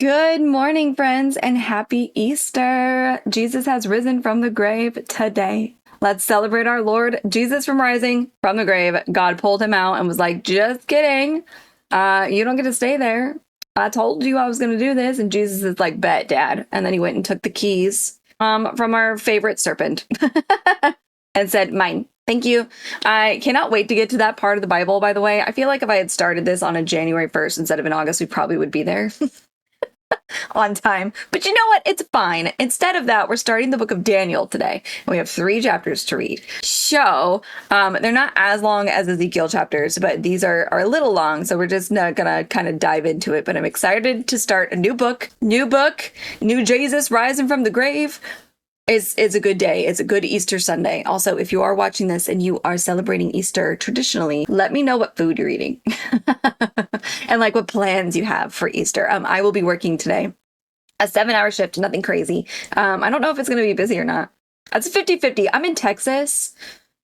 Good morning, friends, and happy Easter. Jesus has risen from the grave today. Let's celebrate our Lord Jesus from rising from the grave. God pulled him out and was like, just kidding. You don't get to stay there. I told you I was going to do this. And Jesus is like, bet, Dad. And then he went and took the keys from our favorite serpent and said, mine. Thank you. I cannot wait to get to that part of the Bible, by the way. I feel like if I had started this on a January 1st instead of in August, we probably would be there. On time. But you know what? It's fine. Instead of that, we're starting the book of Daniel today. And we have 3 chapters to read. So they're not as long as Ezekiel chapters, but these are a little long. So we're just not going to kind of dive into it. But I'm excited to start a new book, new Jesus rising from the grave. It's a good day. It's a good Easter Sunday. Also, if you are watching this and you are celebrating Easter traditionally, let me know what food you're eating and like what plans you have for Easter. I will be working today, a 7-hour shift, nothing crazy. I don't know if it's going to be busy or not. It's 50-50. I'm in Texas.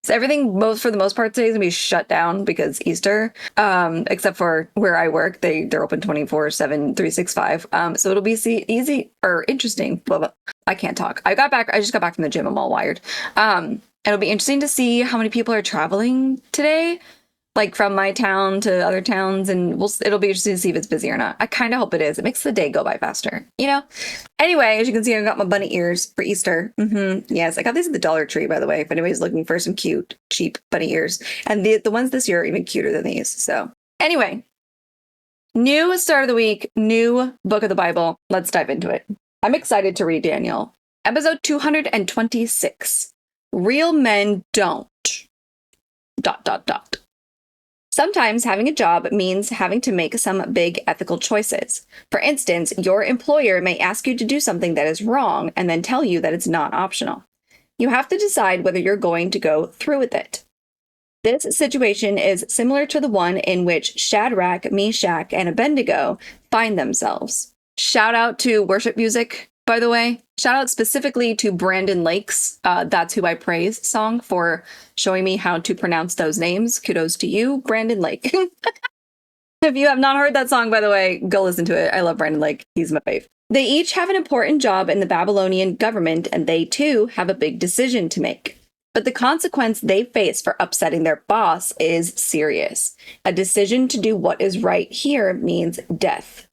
So everything, for the most part, today is going to be shut down because Easter, except for where I work. They're open 24/7, 365. So it'll be easy or interesting. Blah, blah. I can't talk. I just got back from the gym. I'm all wired. It'll be interesting to see how many people are traveling today, like from my town to other towns. And it'll be interesting to see if it's busy or not. I kind of hope it is. It makes the day go by faster, you know? Anyway, as you can see, I got my bunny ears for Easter. Yes, I got these at the Dollar Tree, by the way, if anybody's looking for some cute, cheap bunny ears. And the ones this year are even cuter than these. So anyway, new start of the week, new book of the Bible. Let's dive into it. I'm excited to read Daniel. Episode 226. Real men don't. ... Sometimes having a job means having to make some big ethical choices. For instance, your employer may ask you to do something that is wrong and then tell you that it's not optional. You have to decide whether you're going to go through with it. This situation is similar to the one in which Shadrach, Meshach, and Abednego find themselves. Shout out to worship music, by the way. Shout out specifically to Brandon Lake's That's Who I Praise song for showing me how to pronounce those names. Kudos to you, Brandon Lake. If you have not heard that song, by the way, go listen to it. I love Brandon Lake. He's my fave. They each have an important job in the Babylonian government, and they too have a big decision to make. But the consequence they face for upsetting their boss is serious. A decision to do what is right here means death.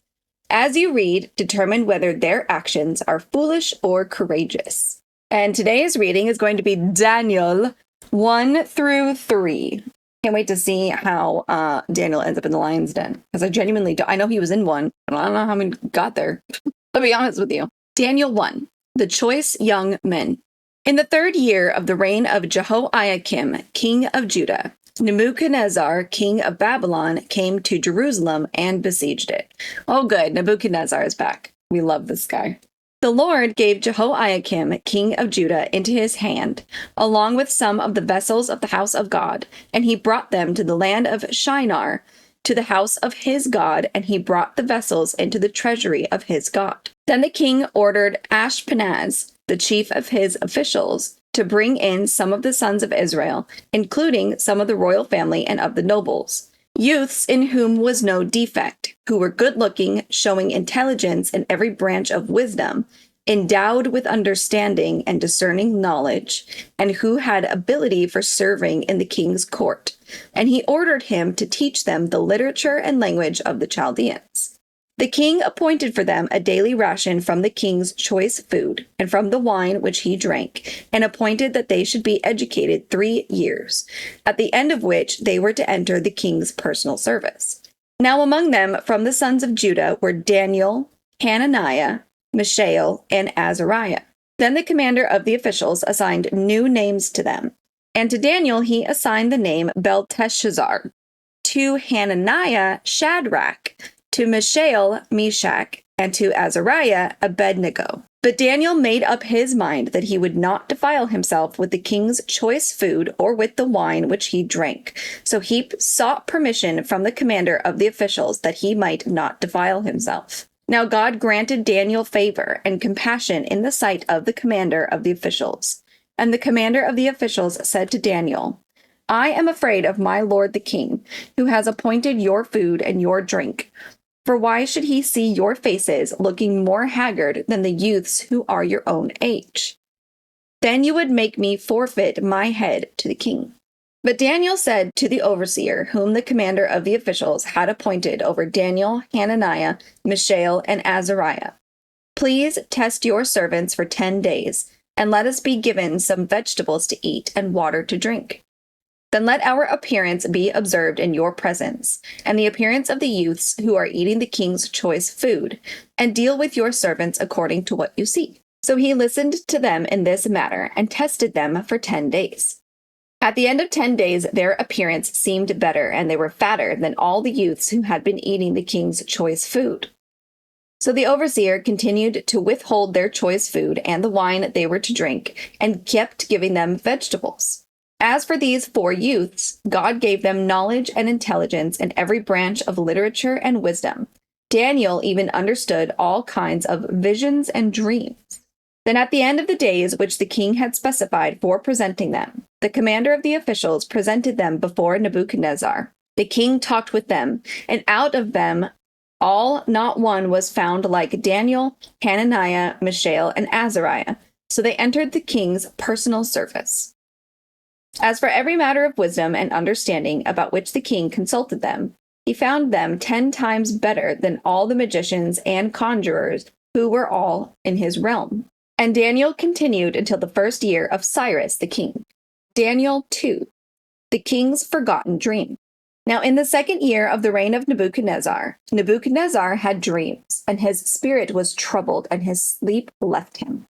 As you read, determine whether their actions are foolish or courageous. And today's reading is going to be Daniel 1 through 3. Can't wait to see how Daniel ends up in the lion's den. Because I genuinely I know he was in one, but I don't know how he got there. I'll be honest with you. Daniel 1, the choice young men. In the 3rd year of the reign of Jehoiakim, king of Judah, Nebuchadnezzar, king of Babylon, came to Jerusalem and besieged it. Oh, good. Nebuchadnezzar is back. We love this guy. The Lord gave Jehoiakim, king of Judah, into his hand, along with some of the vessels of the house of God, and he brought them to the land of Shinar, to the house of his God, and he brought the vessels into the treasury of his God. Then the king ordered Ashpenaz, the chief of his officials, to bring in some of the sons of Israel, including some of the royal family and of the nobles, youths in whom was no defect, who were good-looking, showing intelligence in every branch of wisdom, endowed with understanding and discerning knowledge, and who had ability for serving in the king's court. And he ordered him to teach them the literature and language of the Chaldeans. The king appointed for them a daily ration from the king's choice food and from the wine which he drank, and appointed that they should be educated 3 years, at the end of which they were to enter the king's personal service. Now among them from the sons of Judah were Daniel, Hananiah, Mishael, and Azariah. Then the commander of the officials assigned new names to them, and to Daniel he assigned the name Belteshazzar, to Hananiah Shadrach, to Mishael, Meshach, and to Azariah, Abednego. But Daniel made up his mind that he would not defile himself with the king's choice food or with the wine which he drank. So he sought permission from the commander of the officials that he might not defile himself. Now God granted Daniel favor and compassion in the sight of the commander of the officials. And the commander of the officials said to Daniel, I am afraid of my lord the king, who has appointed your food and your drink. For why should he see your faces looking more haggard than the youths who are your own age? Then you would make me forfeit my head to the king." But Daniel said to the overseer, whom the commander of the officials had appointed over Daniel, Hananiah, Mishael, and Azariah, "Please test your servants for 10 days, and let us be given some vegetables to eat and water to drink. Then let our appearance be observed in your presence, and the appearance of the youths who are eating the king's choice food, and deal with your servants according to what you see." So he listened to them in this matter, and tested them for 10 days. At the end of 10 days, their appearance seemed better, and they were fatter than all the youths who had been eating the king's choice food. So the overseer continued to withhold their choice food and the wine they were to drink, and kept giving them vegetables. As for these 4 youths, God gave them knowledge and intelligence in every branch of literature and wisdom. Daniel even understood all kinds of visions and dreams. Then at the end of the days which the king had specified for presenting them, the commander of the officials presented them before Nebuchadnezzar. The king talked with them, and out of them all not one was found like Daniel, Hananiah, Mishael, and Azariah. So they entered the king's personal service. As for every matter of wisdom and understanding about which the king consulted them, he found them 10 times better than all the magicians and conjurers who were all in his realm. And Daniel continued until the first year of Cyrus the king. Daniel 2. The king's forgotten dream. Now in the 2nd year of the reign of Nebuchadnezzar, Nebuchadnezzar had dreams, and his spirit was troubled, and his sleep left him.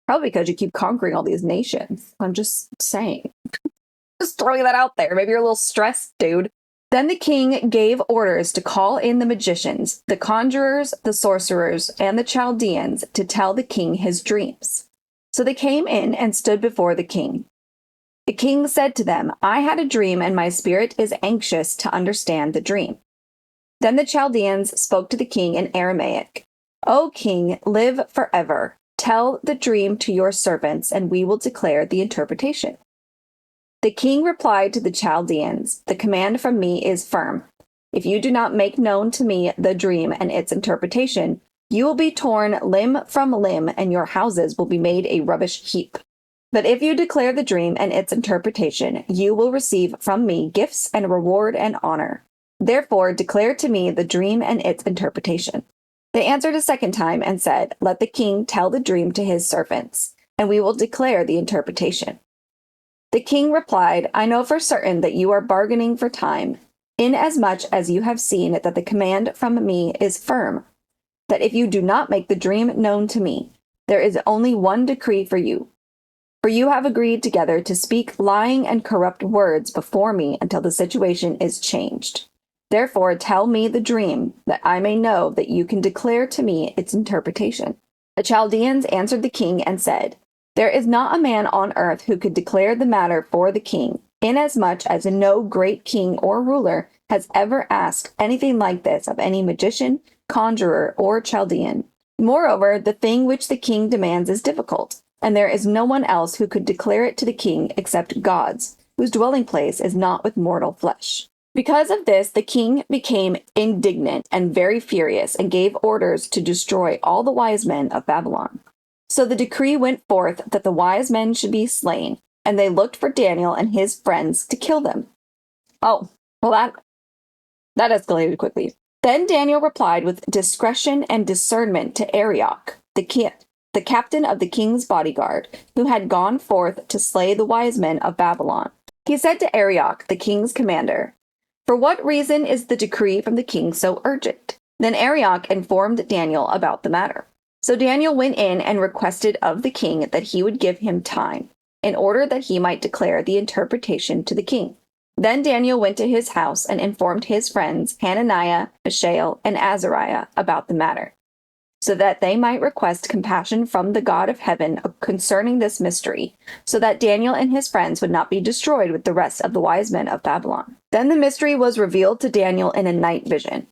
Probably because you keep conquering all these nations. I'm just saying. Just throwing that out there. Maybe you're a little stressed, dude. Then the king gave orders to call in the magicians, the conjurers, the sorcerers, and the Chaldeans to tell the king his dreams. So they came in and stood before the king. The king said to them, "I had a dream, and my spirit is anxious to understand the dream." Then the Chaldeans spoke to the king in Aramaic. "O king, live forever. Tell the dream to your servants, and we will declare the interpretation." The king replied to the Chaldeans, "The command from me is firm. If you do not make known to me the dream and its interpretation, you will be torn limb from limb, and your houses will be made a rubbish heap. But if you declare the dream and its interpretation, you will receive from me gifts and reward and honor. Therefore declare to me the dream and its interpretation." They answered a second time and said, "Let the king tell the dream to his servants, and we will declare the interpretation." The king replied, "I know for certain that you are bargaining for time, inasmuch as you have seen that the command from me is firm, that if you do not make the dream known to me, there is only one decree for you. For you have agreed together to speak lying and corrupt words before me until the situation is changed. Therefore tell me the dream, that I may know that you can declare to me its interpretation." The Chaldeans answered the king and said, "There is not a man on earth who could declare the matter for the king, inasmuch as no great king or ruler has ever asked anything like this of any magician, conjurer, or Chaldean. Moreover, the thing which the king demands is difficult, and there is no one else who could declare it to the king except God's, whose dwelling place is not with mortal flesh." Because of this, the king became indignant and very furious, and gave orders to destroy all the wise men of Babylon. So the decree went forth that the wise men should be slain, and they looked for Daniel and his friends to kill them. Oh, well, that escalated quickly. Then Daniel replied with discretion and discernment to Arioch, the captain of the king's bodyguard, who had gone forth to slay the wise men of Babylon. He said to Arioch, the king's commander, "For what reason is the decree from the king so urgent?" Then Arioch informed Daniel about the matter. So Daniel went in and requested of the king that he would give him time, in order that he might declare the interpretation to the king. Then Daniel went to his house and informed his friends Hananiah, Mishael, and Azariah about the matter, so that they might request compassion from the God of heaven concerning this mystery, so that Daniel and his friends would not be destroyed with the rest of the wise men of Babylon. Then the mystery was revealed to Daniel in a night vision.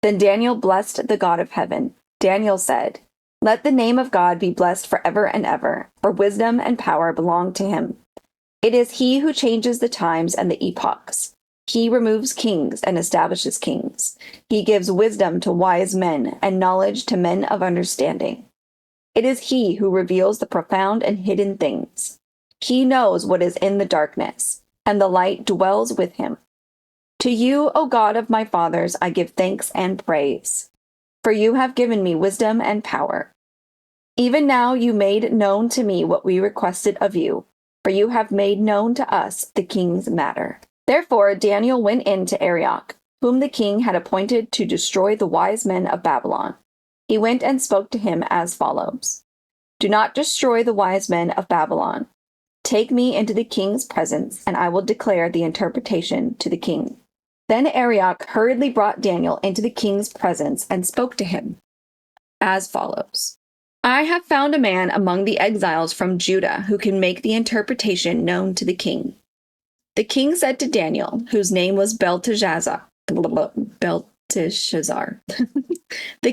Then Daniel blessed the God of heaven. Daniel said, "Let the name of God be blessed forever and ever, for wisdom and power belong to him. It is he who changes the times and the epochs. He removes kings and establishes kings. He gives wisdom to wise men and knowledge to men of understanding. It is he who reveals the profound and hidden things. He knows what is in the darkness, and the light dwells with him. To you, O God of my fathers, I give thanks and praise, for you have given me wisdom and power. Even now you made known to me what we requested of you, for you have made known to us the king's matter. Therefore Daniel went in to Arioch, whom the king had appointed to destroy the wise men of Babylon. He went and spoke to him as follows: Do not destroy the wise men of Babylon. Take me into the king's presence, and I will declare the interpretation to the king. Then Arioch hurriedly brought Daniel into the king's presence and spoke to him as follows: I have found a man among the exiles from Judah who can make the interpretation known to the king. The king said to Daniel, whose name was Belteshazzar. The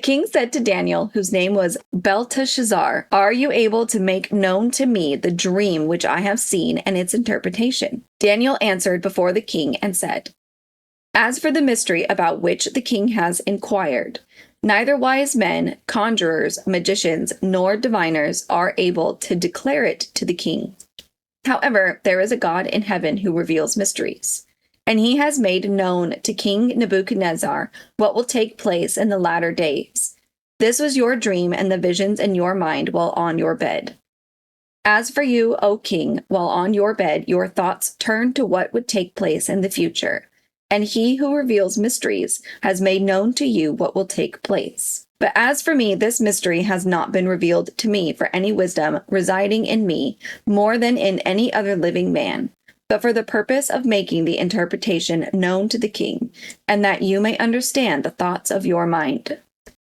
king said to Daniel, whose name was Belteshazzar, Are you able to make known to me the dream which I have seen and its interpretation? Daniel answered before the king and said, As for the mystery about which the king has inquired, neither wise men, conjurers, magicians, nor diviners are able to declare it to the king. However, there is a God in heaven who reveals mysteries, and he has made known to King Nebuchadnezzar what will take place in the latter days. This was your dream and the visions in your mind while on your bed. As for you, O king, while on your bed, your thoughts turn to what would take place in the future, and he who reveals mysteries has made known to you what will take place. But as for me, this mystery has not been revealed to me for any wisdom residing in me more than in any other living man, but for the purpose of making the interpretation known to the king, and that you may understand the thoughts of your mind.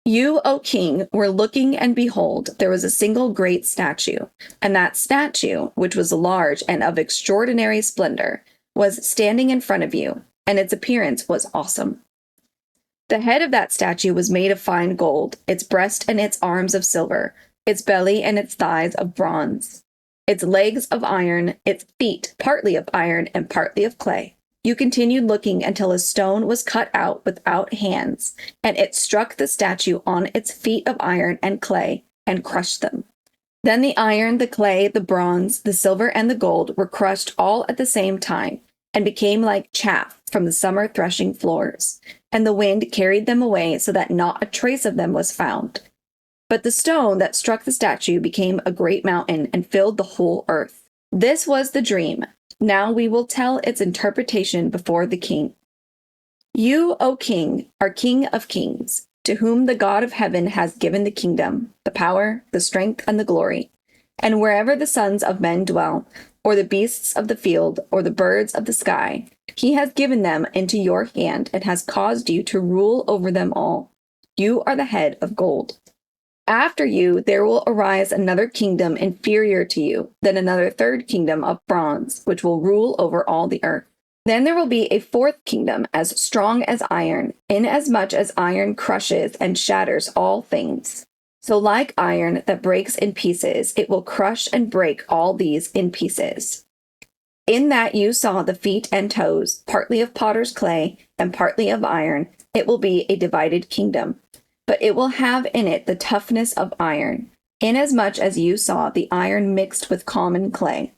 You, O king, were looking, and behold, there was a single great statue, and that statue, which was large and of extraordinary splendor, was standing in front of you, and its appearance was awesome. The head of that statue was made of fine gold, its breast and its arms of silver, its belly and its thighs of bronze, its legs of iron, its feet partly of iron and partly of clay. You continued looking until a stone was cut out without hands, and it struck the statue on its feet of iron and clay and crushed them. Then the iron, the clay, the bronze, the silver, and the gold were crushed all at the same time, and became like chaff from the summer threshing floors, and the wind carried them away so that not a trace of them was found. But the stone that struck the statue became a great mountain and filled the whole earth. This was the dream. Now we will tell its interpretation before the king. You, O king, are king of kings, to whom the God of heaven has given the kingdom, the power, the strength, and the glory. And wherever the sons of men dwell, or the beasts of the field, or the birds of the sky, he has given them into your hand and has caused you to rule over them all. You are the head of gold. After you, there will arise another kingdom inferior to you, then another third kingdom of bronze, which will rule over all the earth. Then there will be a fourth kingdom as strong as iron, inasmuch as iron crushes and shatters all things. So like iron that breaks in pieces, it will crush and break all these in pieces. In that you saw the feet and toes, partly of potter's clay and partly of iron, it will be a divided kingdom. But it will have in it the toughness of iron, inasmuch as you saw the iron mixed with common clay.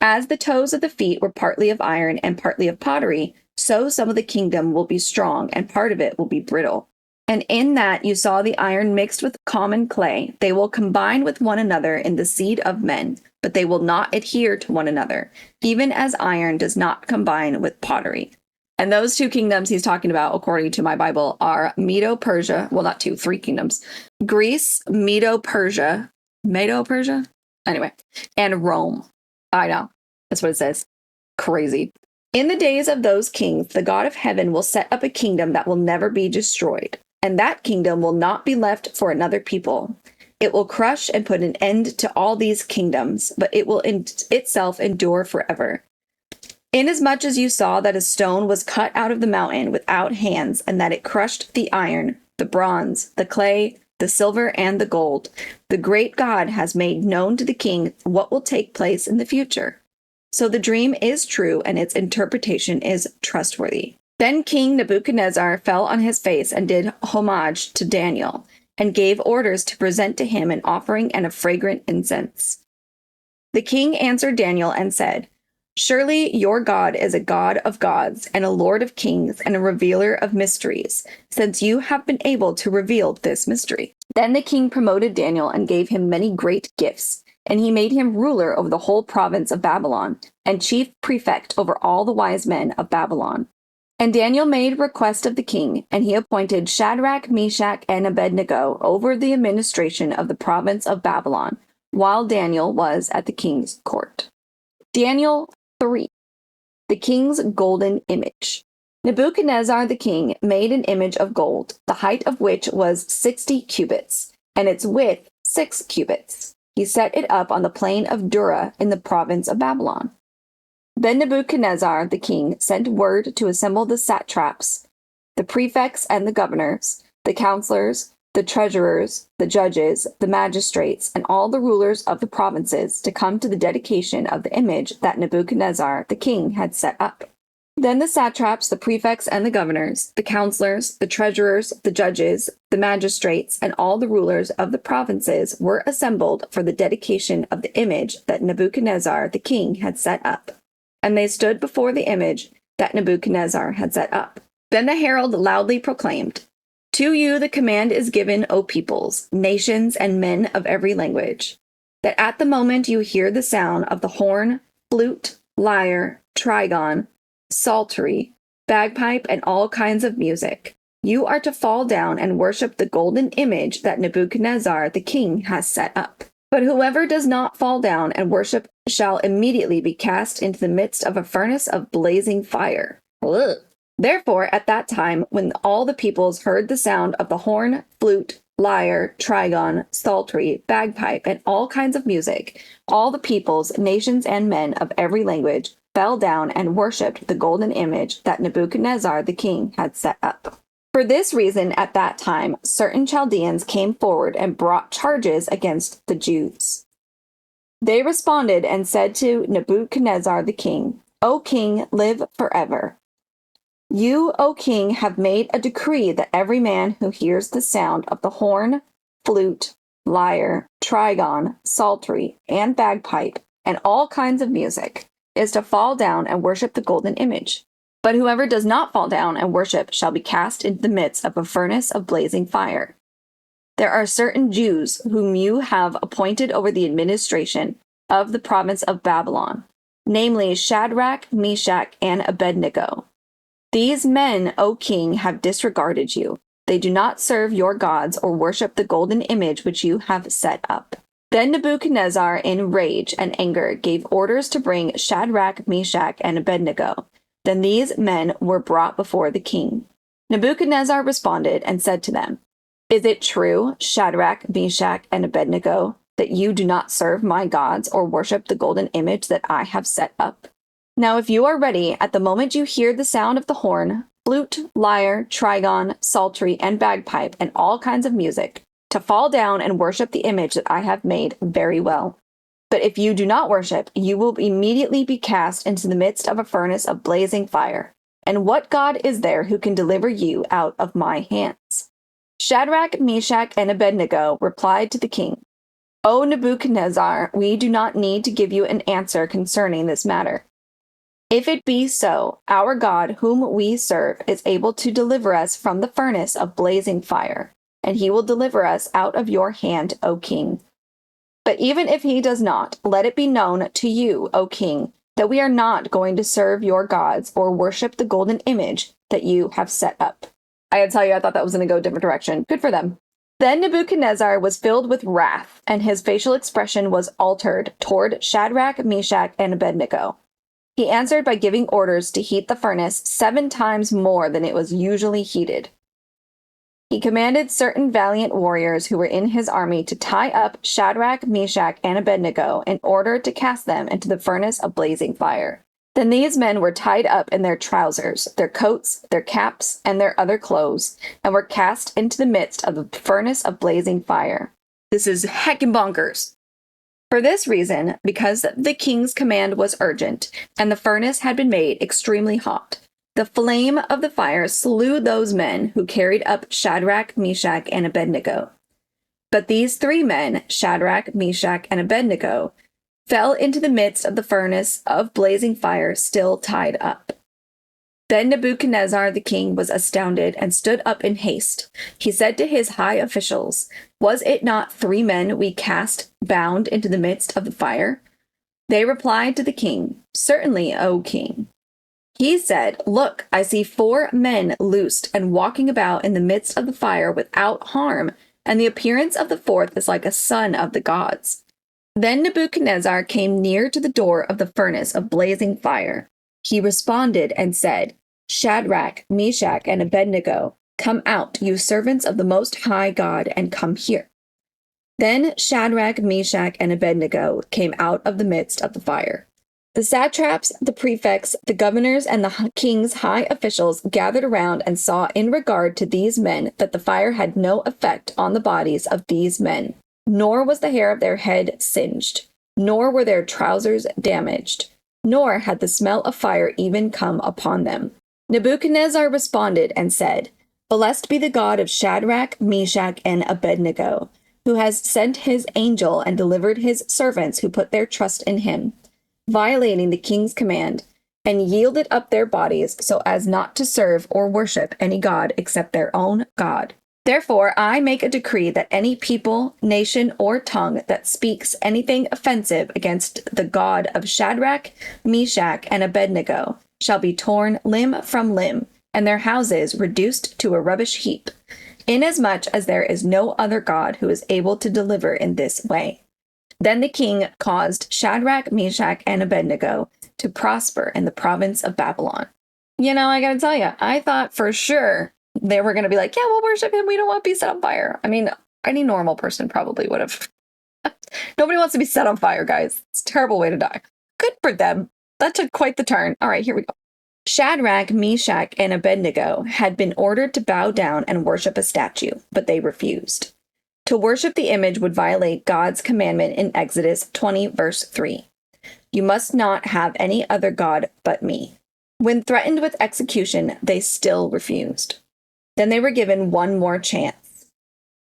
As the toes of the feet were partly of iron and partly of pottery, so some of the kingdom will be strong and part of it will be brittle. And in that you saw the iron mixed with common clay, they will combine with one another in the seed of men, but they will not adhere to one another, even as iron does not combine with pottery. And those two kingdoms he's talking about, according to my Bible, are Medo-Persia. Well, not two, three kingdoms. Greece, Medo-Persia. Medo-Persia? Anyway. And Rome. I know. That's what it says. Crazy. In the days of those kings, the God of heaven will set up a kingdom that will never be destroyed. And that kingdom will not be left for another people. It will crush and put an end to all these kingdoms, but it will itself endure forever. Inasmuch as you saw that a stone was cut out of the mountain without hands, and that it crushed the iron, the bronze, the clay, the silver, and the gold, the great God has made known to the king what will take place in the future. So the dream is true and its interpretation is trustworthy. Then King Nebuchadnezzar fell on his face and did homage to Daniel, and gave orders to present to him an offering and a fragrant incense. The king answered Daniel and said, "Surely your God is a God of gods and a Lord of kings and a revealer of mysteries, since you have been able to reveal this mystery." Then the king promoted Daniel and gave him many great gifts, and he made him ruler over the whole province of Babylon, and chief prefect over all the wise men of Babylon. And Daniel made request of the king, and he appointed Shadrach, Meshach, and Abednego over the administration of the province of Babylon, while Daniel was at the king's court. Daniel 3. The king's golden image. Nebuchadnezzar the king made an image of gold, the height of which was 60 cubits, and its width 6 cubits. He set it up on the plain of Dura in the province of Babylon. Then Nebuchadnezzar the king sent word to assemble the satraps, the prefects and the governors, the counselors, the treasurers, the judges, the magistrates, and all the rulers of the provinces to come to the dedication of the image that Nebuchadnezzar the king had set up. Then the satraps, the prefects and the governors, the counselors, the treasurers, the judges, the magistrates, and all the rulers of the provinces were assembled for the dedication of the image that Nebuchadnezzar the king had set up. And they stood before the image that Nebuchadnezzar had set up. Then the herald loudly proclaimed, "To you the command is given, O peoples, nations, and men of every language, that at the moment you hear the sound of the horn, flute, lyre, trigon, psaltery, bagpipe, and all kinds of music, you are to fall down and worship the golden image that Nebuchadnezzar the king has set up. But whoever does not fall down and worship shall immediately be cast into the midst of a furnace of blazing fire." Ugh. Therefore, at that time, when all the peoples heard the sound of the horn, flute, lyre, trigon, psaltery, bagpipe, and all kinds of music, all the peoples, nations, and men of every language fell down and worshipped the golden image that Nebuchadnezzar the king had set up. For this reason, at that time, certain Chaldeans came forward and brought charges against the Jews. They responded and said to Nebuchadnezzar the king, "O king, live forever. You, O king, have made a decree that every man who hears the sound of the horn, flute, lyre, trigon, psaltery, and bagpipe, and all kinds of music, is to fall down and worship the golden image. But whoever does not fall down and worship shall be cast into the midst of a furnace of blazing fire. There are certain Jews whom you have appointed over the administration of the province of Babylon, namely Shadrach, Meshach, and Abednego. These men, O king, have disregarded you. They do not serve your gods or worship the golden image which you have set up." Then Nebuchadnezzar, in rage and anger, gave orders to bring Shadrach, Meshach, and Abednego. Then these men were brought before the king. Nebuchadnezzar responded and said to them, "Is it true, Shadrach, Meshach, and Abednego, that you do not serve my gods or worship the golden image that I have set up? Now if you are ready, at the moment you hear the sound of the horn, flute, lyre, trigon, psaltery, and bagpipe, and all kinds of music, to fall down and worship the image that I have made, very well. But if you do not worship, you will immediately be cast into the midst of a furnace of blazing fire. And what God is there who can deliver you out of my hands?" Shadrach, Meshach, and Abednego replied to the king, "O Nebuchadnezzar, we do not need to give you an answer concerning this matter. If it be so, our God, whom we serve, is able to deliver us from the furnace of blazing fire, and he will deliver us out of your hand, O king. But even if he does not, let it be known to you, O king, that we are not going to serve your gods or worship the golden image that you have set up." I gotta tell you, I thought that was going to go a different direction. Good for them. Then Nebuchadnezzar was filled with wrath, and his facial expression was altered toward Shadrach, Meshach, and Abednego. He answered by giving orders to heat the furnace 7 times more than it was usually heated. He commanded certain valiant warriors who were in his army to tie up Shadrach, Meshach, and Abednego in order to cast them into the furnace of blazing fire. Then these men were tied up in their trousers, their coats, their caps, and their other clothes, and were cast into the midst of the furnace of blazing fire. This is heckin' bonkers. For this reason, because the king's command was urgent, and the furnace had been made extremely hot, the flame of the fire slew those men who carried up Shadrach, Meshach, and Abednego. But these 3 men, Shadrach, Meshach, and Abednego, fell into the midst of the furnace of blazing fire, still tied up. Then Nebuchadnezzar the king was astounded and stood up in haste. He said to his high officials, "Was it not 3 men we cast bound into the midst of the fire?" They replied to the king, "Certainly, O king." He said, "Look, I see 4 men loosed and walking about in the midst of the fire without harm, and the appearance of the 4th is like a son of the gods." Then Nebuchadnezzar came near to the door of the furnace of blazing fire. He responded and said, "Shadrach, Meshach, and Abednego, come out, you servants of the Most High God, and come here." Then Shadrach, Meshach, and Abednego came out of the midst of the fire. The satraps, the prefects, the governors, and the king's high officials gathered around and saw in regard to these men that the fire had no effect on the bodies of these men, nor was the hair of their head singed, nor were their trousers damaged, nor had the smell of fire even come upon them. Nebuchadnezzar responded and said, "Blessed be the God of Shadrach, Meshach, and Abednego, who has sent his angel and delivered his servants who put their trust in him, violating the king's command, and yielded up their bodies so as not to serve or worship any god except their own God. Therefore, I make a decree that any people, nation, or tongue that speaks anything offensive against the God of Shadrach, Meshach, and Abednego shall be torn limb from limb, and their houses reduced to a rubbish heap, inasmuch as there is no other God who is able to deliver in this way." Then the king caused Shadrach, Meshach, and Abednego to prosper in the province of Babylon. You know, I gotta tell you, I thought for sure they were gonna be like, "Yeah, we'll worship him. We don't want to be set on fire." I mean, any normal person probably would have. Nobody wants to be set on fire, guys. It's a terrible way to die. Good for them. That took quite the turn. All right, here we go. Shadrach, Meshach, and Abednego had been ordered to bow down and worship a statue, but they refused. To worship the image would violate God's commandment in Exodus 20, verse 3. "You must not have any other god but me." When threatened with execution, they still refused. Then they were given one more chance.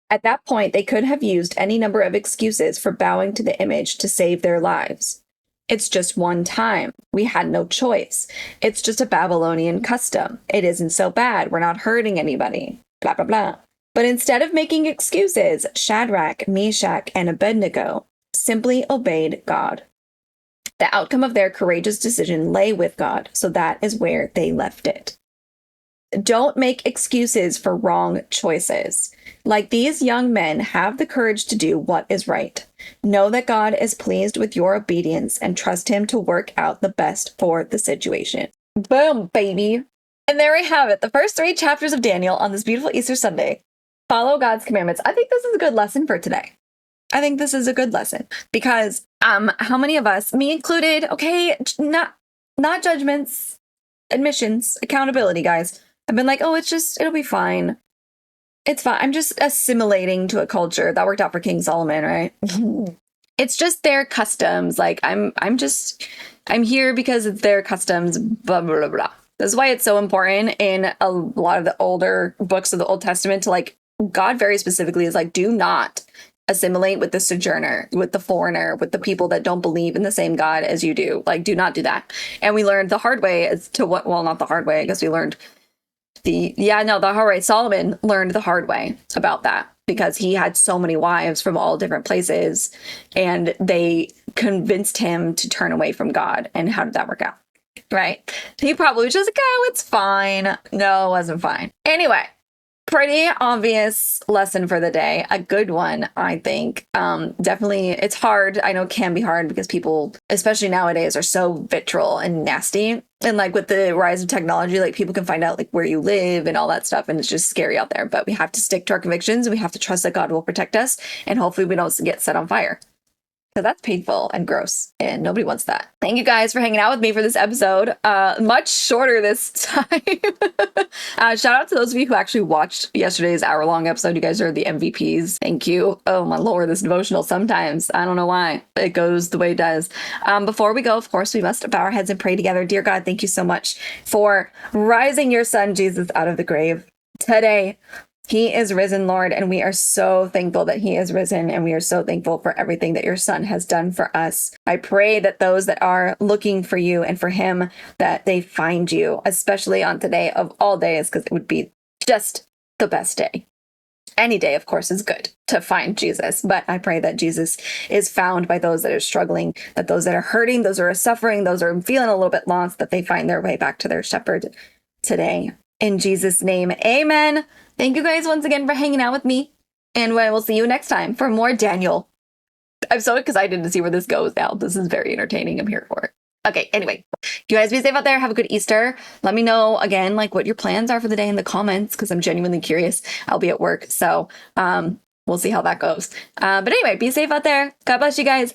At that point, they could have used any number of excuses for bowing to the image to save their lives. "It's just one time. We had no choice. It's just a Babylonian custom. It isn't so bad. We're not hurting anybody. Blah, blah, blah." But instead of making excuses, Shadrach, Meshach, and Abednego simply obeyed God. The outcome of their courageous decision lay with God, so that is where they left it. Don't make excuses for wrong choices. Like these young men, have the courage to do what is right. Know that God is pleased with your obedience and trust him to work out the best for the situation. Boom, baby. And there we have it, the first 3 chapters of Daniel on this beautiful Easter Sunday. Follow God's commandments. I think this is a good lesson for today. I think this is a good lesson because how many of us, me included, okay, not judgments, admissions, accountability, guys. I've been like, oh, it'll be fine. It's fine. I'm just assimilating to a culture. That worked out for King Solomon, right? It's just their customs. Like I'm here because it's their customs, blah, blah, blah, blah. This is why it's so important in a lot of the older books of the Old Testament to like, God very specifically is like, do not assimilate with the sojourner, with the foreigner, with the people that don't believe in the same God as you do. Like, do not do that. And we learned the hard way as to what, well, not the hard way. I guess we learned the hard way. Solomon learned the hard way about that because he had so many wives from all different places and they convinced him to turn away from God. And how did that work out? Right? He probably was just like, oh, it's fine. No, it wasn't fine. Anyway, pretty obvious lesson for the day. A good one, I think. Definitely, it's hard. I know it can be hard because people, especially nowadays, are so vitriol and nasty. And like with the rise of technology, like people can find out like where you live and all that stuff. And it's just scary out there. But we have to stick to our convictions. And we have to trust that God will protect us. And hopefully we don't get set on fire. because that's painful and gross, and nobody wants that. Thank you guys for hanging out with me for this episode. Much shorter this time. Shout out to those of you who actually watched yesterday's hour-long episode. You guys are the MVPs. Thank you. Oh my lord, this devotional sometimes, I don't know why, it goes the way it does. Before we go, of course, we must bow our heads and pray together. Dear God, thank you so much for rising your son, Jesus, out of the grave today. He is risen, Lord, and we are so thankful that he is risen, and we are so thankful for everything that your son has done for us. I pray that those that are looking for you and for him, that they find you, especially on today of all days, because it would be just the best day. Any day, of course, is good to find Jesus, but I pray that Jesus is found by those that are struggling, that those that are hurting, those that are suffering, those that are feeling a little bit lost, that they find their way back to their shepherd today. In Jesus' name, amen. Thank you guys once again for hanging out with me, and I will see you next time for more Daniel. I'm so excited to see where this goes now. This is very entertaining. I'm here for it. Okay, anyway, you guys be safe out there. Have a good Easter. Let me know again, like, what your plans are for the day in the comments, because I'm genuinely curious. I'll be at work, so we'll see how that goes. But anyway, be safe out there. God bless you guys.